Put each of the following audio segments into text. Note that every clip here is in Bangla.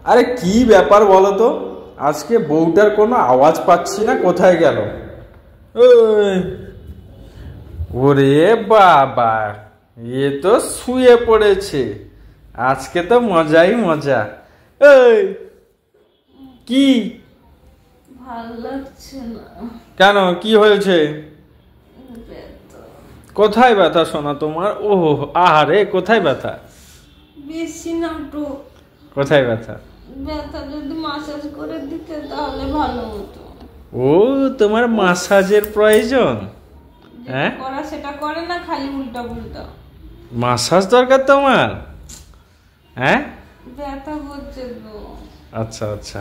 আরে কি ব্যাপার বলো তো, আজকে বউটার কোনো আওয়াজ পাচ্ছি না, কোথায় গেল? ওরে বাবা, এ তো শুয়ে পড়েছে, আজকে তো মজাই মজা। এই কি ভালো লাগছে না। কেন, কি হয়েছে? কোথায় ব্যথা শোনা তোমার? ও আহারে, কোথায় ব্যথা? বেশি না তো। কোথায় ব্যথা? ব্যথা যদি মাসাজ করে দিতে তাহলে ভালো হতো। ও, তোমার মাসাজের প্রয়োজন? হ্যাঁ, করা সেটা করে না, খালি উল্টা উল্টা। মাসাজ দরকার তোমার? হ্যাঁ, ব্যথা হচ্ছে তো। আচ্ছা আচ্ছা,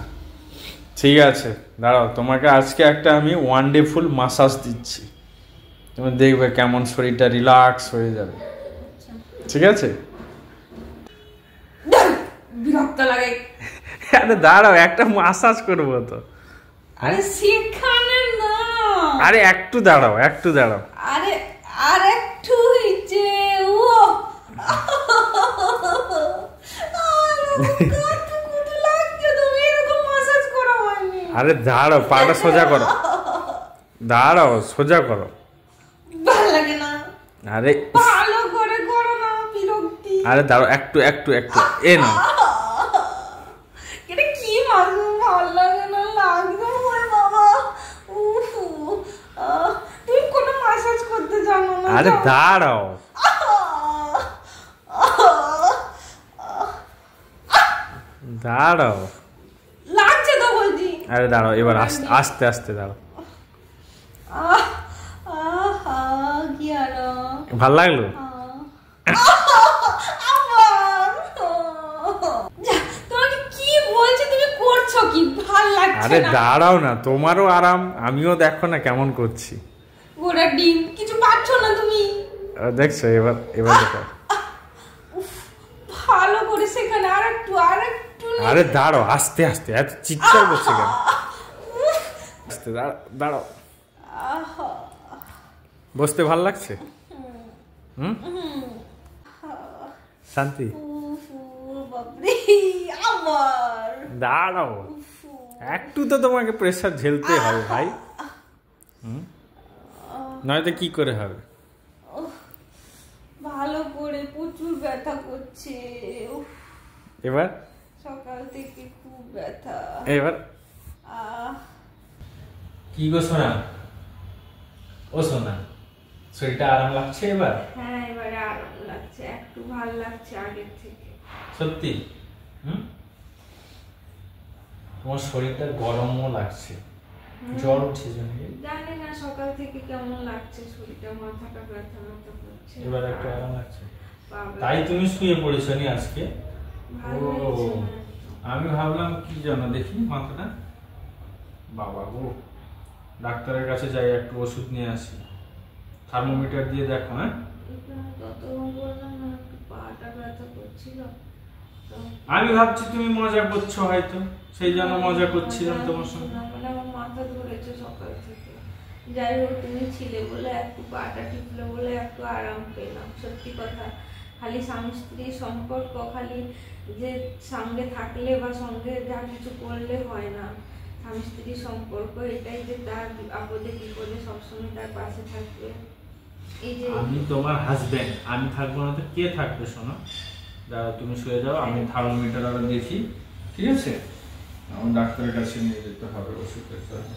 ঠিক আছে, দাঁড়াও, তোমাকে আজকে একটা আমি ওয়ান্ডারফুল মাসাজ দিচ্ছি, তুমি দেখবে কেমন শরীরটা রিল্যাক্স হয়ে যাবে। ঠিক আছে, বিরক্ত লাগে। আরে দাঁড়াও, একটা মাসাজ করবো তো। আরে সেখানে না, আরে একটু দাঁড়াও, একটু দাঁড়াও। আরে আর একটু হইছে ও। কত লাগছে, তুমি এরকম মাসাজ করা হয়নি। আরে দাঁড়াও, পাটা সোজা করো, দাঁড়াও, সোজা করো। ভালো লাগে না। আরে ভালো করে করো না, বিরক্তি। আরে দাঁড়াও, একটু একটু একটু, এ না। এটা কি মাসু, ভালো লাগে না, লাগবে ওরে বাবা। উফ, তুমি কোনো মাসাজ করতে জানো না? আরে দাঁড়াও, দাঁড়াও, লাগছে তো বলছি। আরে দাঁড়াও, এবার আস্তে আস্তে আস্তে দাঁড়াও। কি আরো ভাল লাগলো? তোমাকে কি বলছি, তুমি করছো কি? ভাল লাগছে আরে না। দাঁড়াও না, তোমারও আরাম, আমিও দেখো না কেমন করছি। গোড়া ডিম কিছু পাচ্ছ না তুমি। দেখছো, এবার এবার দেখো। ভালো করে সেখানে আরেকটু আরেকটু। আরে দাঁড়াও, আস্তে আস্তে, এত চিৎকার করছে কেন? আস্তে দাঁড়াও। বসতে ভাল লাগছে? হুম, শান্তি। দাঁড়াও, একটু তো তোমাকে প্রেসার ঝেলতে হবে ভাই। নয়তো কি করে হবে? ভালো করে, প্রচুর ব্যথা করছে এবার সকাল থেকে, খুব ব্যথা। এবার কি গো সোনা, ও সোনা, শরীরটা আরাম লাগছে এবার? হ্যাঁ, এবারে আরাম লাগছে, একটু ভালো লাগছে আগের থেকে। সত্যি? তোমার শরীরটা গরমও লাগছে, জ্বর উঠেছে নাকি? জানি না সকাল থেকে কেমন লাগছে শরীরটা, মাথাটা ব্যথা ব্যথা করছে। এবার একটু আরাম লাগছে, বাবা, তাই তুমি শুয়ে পড়েছো নি আজকে? ভালো লাগছে না। আমি ভাবলাম কি জানো, দেখি মাথাটা, বাবা গো, ডাক্তারের কাছে যাই, একটু ওষুধ নিয়ে আসি, থার্মোমিটার দিয়ে দেখো। হ্যাঁ, ততক্ষণ বললাম না, একটু পাটা ব্যথা করছিল। আমি ভাবছি তুমি মজা করছো হয়তো, সেই জন্য মজা করছিলাম তোমার সঙ্গে। মানে আমার মাথা ধরেছে সকাল থেকে। যাই হোক, তুমি ছিলে বলে একটু পাটা টিপলে বলে একটু আরাম পেলাম। সত্যি কথা, খালি স্বামী স্ত্রীর সম্পর্ক খালি যে সঙ্গে থাকলে বা সঙ্গে যা কিছু করলে হয় না। স্বামী স্ত্রীর সম্পর্ক এটাই যে তার আপদে বিপদে সবসময় তার পাশে থাকবে। এই যে আমি তোমার হাজবেন্ড, আমি থাকবো না তো কে থাকবে? শোনো, দাঁড়াও, তুমি শুয়ে যাও, আমি থার্মোমিটার আরো দেখি। ঠিক আছে, আমার ডাক্তারের কাছে নিয়ে যেতে হবে ওষুধের জন্য।